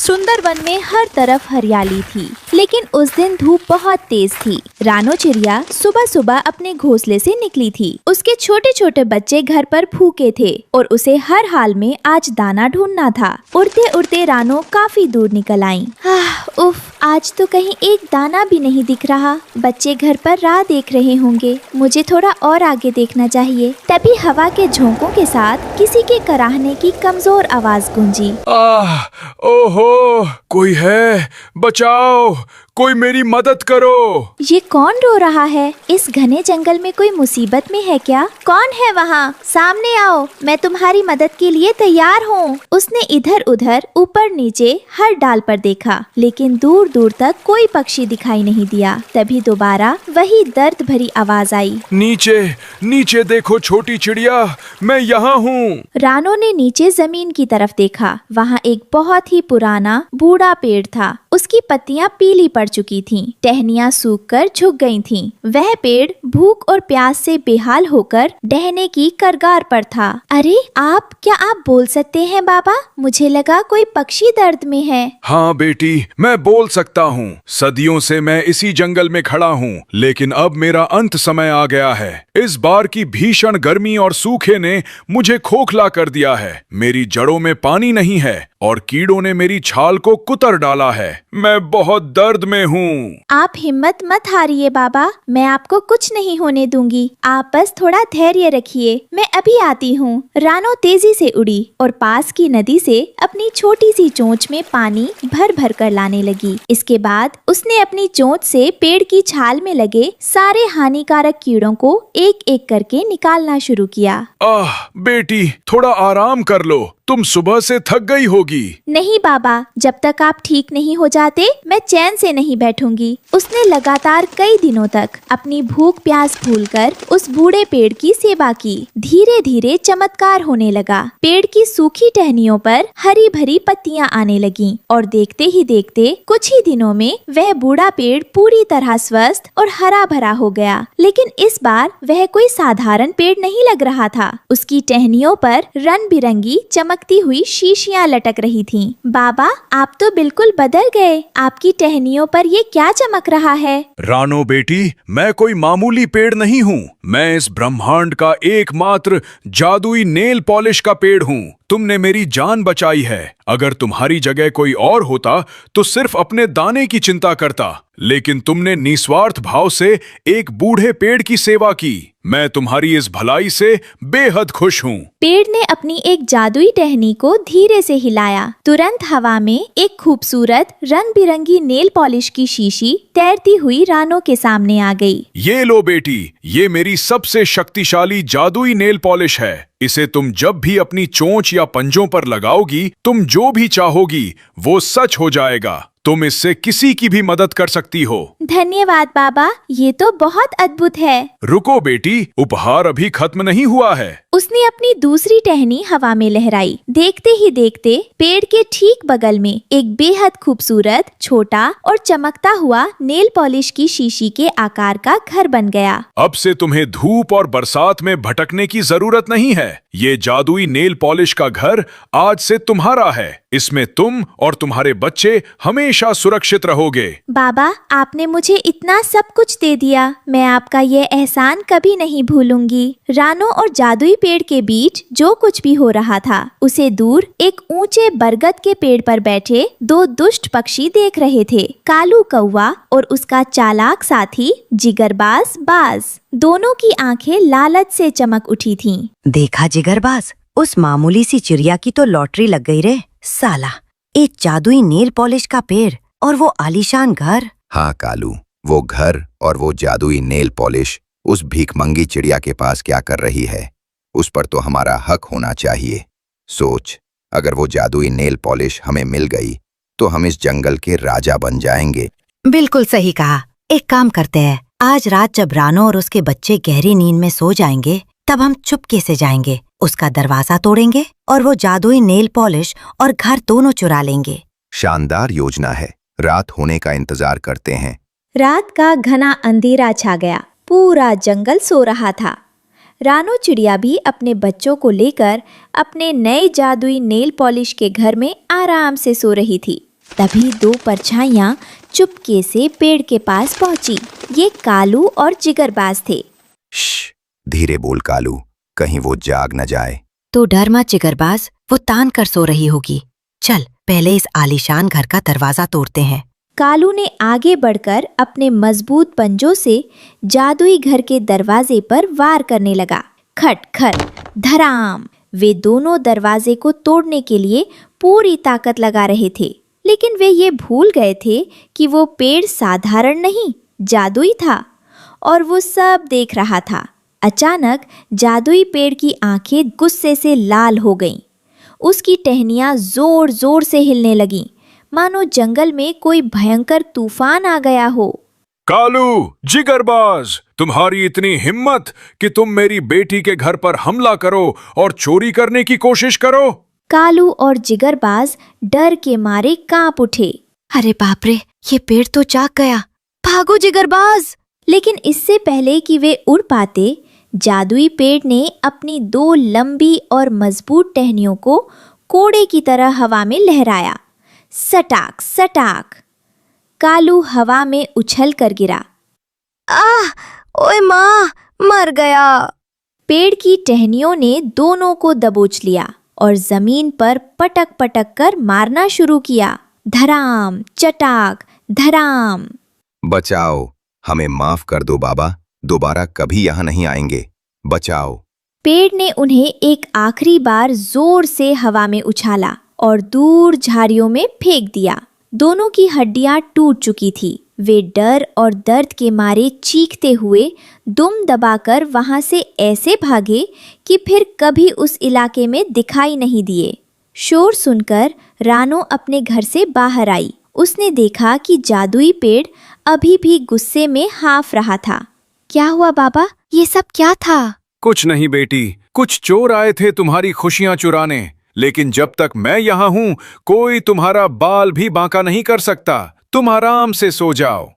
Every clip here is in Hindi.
सुंदर वन में हर तरफ हरियाली थी, लेकिन उस दिन धूप बहुत तेज थी। रानो चिड़िया सुबह सुबह अपने घोंसले से निकली थी। उसके छोटे छोटे बच्चे घर पर भूखे थे और उसे हर हाल में आज दाना ढूंढना था। उड़ते उड़ते रानो काफी दूर निकल आई। उफ, आज तो कहीं एक दाना भी नहीं दिख रहा। बच्चे घर पर राह देख रहे होंगे, मुझे थोड़ा और आगे देखना चाहिए। तभी हवा के झोंकों के साथ किसी के कराहने की कमजोर आवाज गूंजी। ओहो, कोई है, बचाओ, कोई मेरी मदद करो। ये कौन रो रहा है? इस घने जंगल में कोई मुसीबत में है क्या? कौन है वहाँ? सामने आओ, मैं तुम्हारी मदद के लिए तैयार हूँ। उसने इधर उधर ऊपर नीचे हर डाल पर देखा, लेकिन दूर दूर तक कोई पक्षी दिखाई नहीं दिया। तभी दोबारा वही दर्द भरी आवाज आई। नीचे नीचे देखो छोटी चिड़िया, मैं यहाँ हूँ। रानो ने नीचे जमीन की तरफ देखा। वहाँ एक बहुत ही पुराना बूढ़ा पेड़ था। उसकी पत्तियां पीली पड़ चुकी थीं, टहनियां सूखकर झुक गई थीं। वह पेड़ भूख और प्यास से बेहाल होकर ढहने की कगार पर था। अरे क्या आप बोल सकते हैं बाबा? मुझे लगा कोई पक्षी दर्द में है। हाँ बेटी, मैं बोल सकता हूँ। सदियों से मैं इसी जंगल में खड़ा हूँ, लेकिन अब मेरा अंत समय आ गया है। इस बार की भीषण गर्मी और सूखे ने मुझे खोखला कर दिया है। मेरी जड़ों में पानी नहीं है और कीड़ों ने मेरी छाल को कुतर डाला है। मैं बहुत दर्द में हूँ। आप हिम्मत मत हारिए बाबा, मैं आपको कुछ नहीं होने दूंगी। आप बस थोड़ा धैर्य रखिए, मैं अभी आती हूँ। रानो तेजी से उड़ी और पास की नदी से अपनी छोटी सी चोंच में पानी भर भर कर लाने लगी। इसके बाद उसने अपनी चोंच से पेड़ की छाल में लगे सारे हानिकारक कीड़ों को एक एक करके निकालना शुरू किया। बेटी, थोड़ा आराम कर लो, तुम सुबह से थक गई होगी। नहीं बाबा, जब तक आप ठीक नहीं हो जाते मैं चैन से नहीं बैठूंगी। उसने लगातार कई दिनों तक अपनी भूख प्यास भूलकर उस बूढ़े पेड़ की सेवा की। धीरे धीरे चमत्कार होने लगा। पेड़ की सूखी टहनियों पर हरी भरी पत्तियां आने लगीं और देखते ही देखते कुछ ही दिनों में वह बूढ़ा पेड़ पूरी तरह स्वस्थ और हरा भरा हो गया। लेकिन इस बार वह कोई साधारण पेड़ नहीं लग रहा था। उसकी टहनियों पर रंग बिरंगी चमकती हुई शीशियां लटक रही थीं। बाबा, आप तो बिल्कुल बदल गए। आपकी टहनियों पर ये क्या चमक रहा है? रानो बेटी, मैं कोई मामूली पेड़ नहीं हूँ। मैं इस ब्रह्मांड का एकमात्र जादुई नेल पॉलिश का पेड़ हूँ। तुमने मेरी जान बचाई है। अगर तुम्हारी जगह कोई और होता तो सिर्फ अपने दाने की चिंता करता, लेकिन तुमने निस्वार्थ भाव से एक बूढ़े पेड़ की सेवा की। मैं तुम्हारी इस भलाई से बेहद खुश हूँ। पेड़ ने अपनी एक जादुई टहनी को धीरे से हिलाया। तुरंत हवा में एक खूबसूरत रंग बिरंगी नेल पॉलिश की शीशी तैरती हुई रानो के सामने आ गई। ये लो बेटी, ये मेरी सबसे शक्तिशाली जादुई नेल पॉलिश है। इसे तुम जब भी अपनी चोंच या पंजों पर लगाओगी, तुम जो भी चाहोगी वो सच हो जाएगा। तुम इससे किसी की भी मदद कर सकती हो। धन्यवाद बाबा, ये तो बहुत अद्भुत है। रुको बेटी, उपहार अभी खत्म नहीं हुआ है। उसने अपनी दूसरी टहनी हवा में लहराई। देखते ही देखते पेड़ के ठीक बगल में एक बेहद खूबसूरत छोटा और चमकता हुआ नेल पॉलिश की शीशी के आकार का घर बन गया। अब से तुम्हें धूप और बरसात में भटकने की जरूरत नहीं है। ये जादुई नेल पॉलिश का घर आज से तुम्हारा है। इसमें तुम और तुम्हारे बच्चे हमेशा सुरक्षित रहोगे। बाबा, आपने मुझे इतना सब कुछ दे दिया। मैं आपका ये एहसान कभी नहीं भूलूंगी। रानो और जादुई पेड़ के बीच जो कुछ भी हो रहा था, उसे दूर एक ऊंचे बरगद के पेड़ पर बैठे दो दुष्ट पक्षी देख रहे थे। कालू कौवा और उसका चालाक साथी जिगरबाज बाज। दोनों की आंखें लालच से चमक उठी थीं। देखा जिगरबाज, उस मामूली सी चिड़िया की तो लॉटरी लग गई रे। साला, एक जादुई नेल पॉलिश का पेड़ और वो आलीशान घर। हाँ कालू, वो घर और वो जादुई नेल पॉलिश उस भीखमंगी चिड़िया के पास क्या कर रही है? उस पर तो हमारा हक होना चाहिए। सोच, अगर वो जादुई नेल पॉलिश हमें मिल गई तो हम इस जंगल के राजा बन जाएंगे। बिल्कुल सही कहा। एक काम करते हैं, आज रात जब रानो और उसके बच्चे गहरी नींद में सो जाएंगे, तब हम चुपके से जाएंगे, उसका दरवाजा तोड़ेंगे और वो जादुई नेल पॉलिश और घर दोनों चुरा लेंगे। शानदार योजना है। रात होने का इंतजार करते हैं। रात का घना अंधेरा छा गया। पूरा जंगल सो रहा था। रानो चिड़िया भी अपने बच्चों को लेकर अपने नए जादुई नेल पॉलिश के घर में आराम से सो रही थी। तभी दो परछाइयां चुपके से पेड़ के पास पहुंची। ये कालू और जिगरबाज थे। श्श, धीरे बोल कालू, कहीं वो जाग न जाए। तो डर मत जिगरबाज, वो तान कर सो रही होगी। चल पहले इस आलीशान घर का दरवाजा तोड़ते हैं। कालू ने आगे बढ़कर अपने मजबूत पंजों से जादुई घर के दरवाजे पर वार करने लगा। खट खट धड़ाम। वे दोनों दरवाजे को तोड़ने के लिए पूरी ताकत लगा रहे थे, लेकिन वे ये भूल गए थे कि वो पेड़ साधारण नहीं, जादुई था और वो सब देख रहा था। अचानक जादुई पेड़ की आंखें गुस्से से लाल हो गईं। उसकी टहनियां जोर जोर से हिलने लगीं, मानो जंगल में कोई भयंकर तूफान आ गया हो। कालू, जिगरबाज, तुम्हारी इतनी हिम्मत कि तुम मेरी बेटी के घर पर हमला करो और चोरी करने की कोशिश करो। कालू और जिगरबाज डर के मारे कांप उठे। अरे बाप रे, ये पेड़ तो जाग गया। भागो जिगरबाज। लेकिन इससे पहले कि वे उड़ पाते, जादुई पेड़ ने अपनी दो लंबी और मजबूत टहनियों को कोड़े की तरह हवा में लहराया। सटाक सटाक। कालू हवा में उछल कर गिरा। आह, ओए माँ, मर गया। पेड़ की टहनियों ने दोनों को दबोच लिया और जमीन पर पटक पटक कर मारना शुरू किया। धराम चटाक धराम। बचाओ, हमें माफ कर दो बाबा, दोबारा कभी यहाँ नहीं आएंगे, बचाओ। पेड़ ने उन्हें एक आखिरी बार जोर से हवा में उछाला और दूर झाड़ियों में फेंक दिया। दोनों की हड्डियां टूट चुकी थी। वे डर और दर्द के मारे चीखते हुए दुम दबाकर वहां से ऐसे भागे कि फिर कभी उस इलाके में दिखाई नहीं दिए। शोर सुनकर रानो अपने घर से बाहर आई। उसने देखा कि जादुई पेड़ अभी भी गुस्से में हाँफ रहा था। क्या हुआ बाबा, ये सब क्या था? कुछ नहीं बेटी, कुछ चोर आए थे तुम्हारी खुशियां चुराने, लेकिन जब तक मैं यहाँ हूँ कोई तुम्हारा बाल भी बांका नहीं कर सकता। तुम आराम से सो जाओ।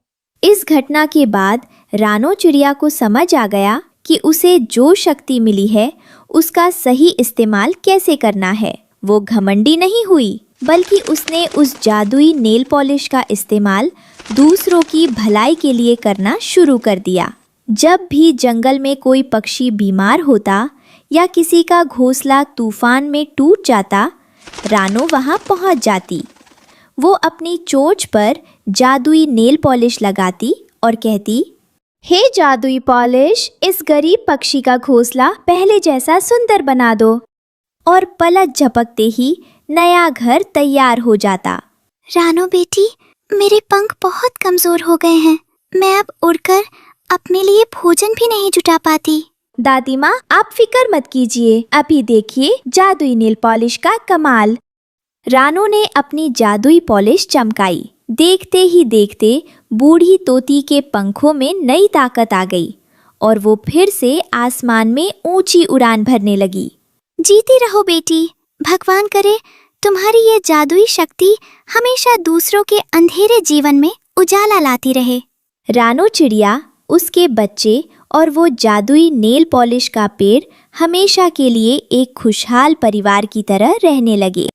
इस घटना के बाद रानो चिड़िया को समझ आ गया कि उसे जो शक्ति मिली है उसका सही इस्तेमाल कैसे करना है। वो घमंडी नहीं हुई, बल्कि उसने उस जादुई नेल पॉलिश का इस्तेमाल दूसरों की भलाई के लिए करना शुरू कर दिया। जब भी जंगल में कोई पक्षी बीमार होता या किसी का घोंसला तूफान में टूट जाता, रानो वहां पहुंच जाती। वो अपनी चोंच पर जादुई नेल पॉलिश लगाती और कहती, हे जादुई पॉलिश, इस गरीब पक्षी का घोंसला पहले जैसा सुंदर बना दो। और पलक झपकते ही नया घर तैयार हो जाता। रानो बेटी, मेरे पंख बहुत कमजोर हो गए हैं। मैं अब उड़कर अपने लिए भोजन भी नहीं जुटा पाती। दादी माँ, आप फिक्र मत कीजिए, अभी देखिए जादुई नेल पॉलिश का कमाल। रानो ने अपनी जादुई पॉलिश चमकाई। देखते ही देखते बूढ़ी तोती के पंखों में नई ताकत आ गई और वो फिर से आसमान में ऊंची उड़ान भरने लगी। जीती रहो बेटी, भगवान करे तुम्हारी ये जादुई शक्ति हमेशा दूसरों के अंधेरे जीवन में उजाला लाती रहे। रानो चिड़िया, उसके बच्चे और वो जादुई नेल पॉलिश का पेड़ हमेशा के लिए एक खुशहाल परिवार की तरह रहने लगे।